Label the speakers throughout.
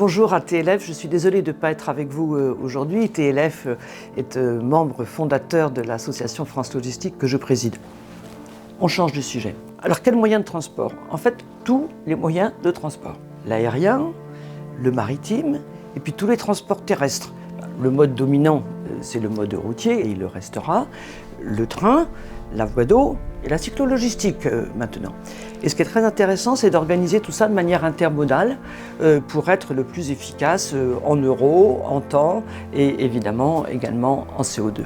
Speaker 1: Bonjour à TLF, je suis désolée de ne pas être avec vous aujourd'hui. TLF est membre fondateur de l'association France Logistique que je préside. On change de sujet. Alors quels moyens de transport? En fait, tous les moyens de transport. L'aérien, le maritime et puis tous les transports terrestres. Le mode dominant, c'est le mode routier et il le restera. Le train, la voie d'eau et la cyclologistique maintenant. Et ce qui est très intéressant, c'est d'organiser tout ça de manière intermodale pour être le plus efficace en euros, en temps et évidemment également en CO2.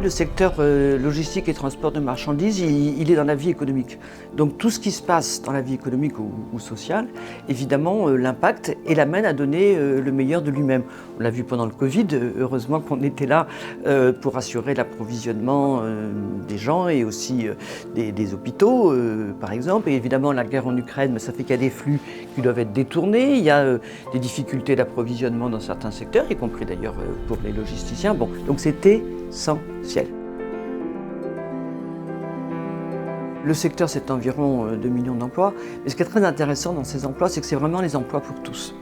Speaker 1: Le secteur logistique et transport de marchandises, il est dans la vie économique. Donc tout ce qui se passe dans la vie économique ou sociale, évidemment, l'impact et l'amène à donner le meilleur de lui-même. On l'a vu pendant le Covid, heureusement qu'on était là pour assurer l'approvisionnement des gens et aussi des hôpitaux, par exemple. Et évidemment, la guerre en Ukraine, ça fait qu'il y a des flux qui doivent être détournés. Il y a des difficultés d'approvisionnement dans certains secteurs, y compris d'ailleurs pour les logisticiens. Bon, donc c'était essentiel. Le secteur, c'est environ 2 millions d'emplois. Mais ce qui est très intéressant dans ces emplois, c'est que c'est vraiment les emplois pour tous.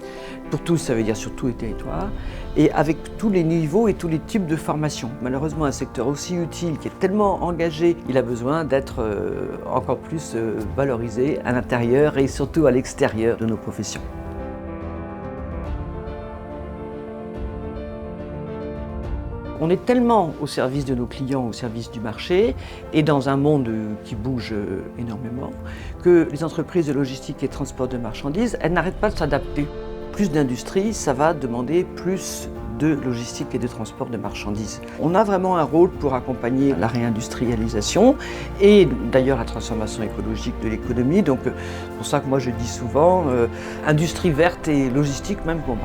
Speaker 1: Pour tous, ça veut dire sur tous les territoires, et avec tous les niveaux et tous les types de formation. Malheureusement, un secteur aussi utile, qui est tellement engagé, il a besoin d'être encore plus valorisé à l'intérieur et surtout à l'extérieur de nos professions. On est tellement au service de nos clients, au service du marché, et dans un monde qui bouge énormément, que les entreprises de logistique et de transport de marchandises, elles n'arrêtent pas de s'adapter. Plus d'industrie, ça va demander plus de logistique et de transport de marchandises. On a vraiment un rôle pour accompagner la réindustrialisation et d'ailleurs la transformation écologique de l'économie. Donc c'est pour ça que moi je dis souvent, industrie verte et logistique, même combat.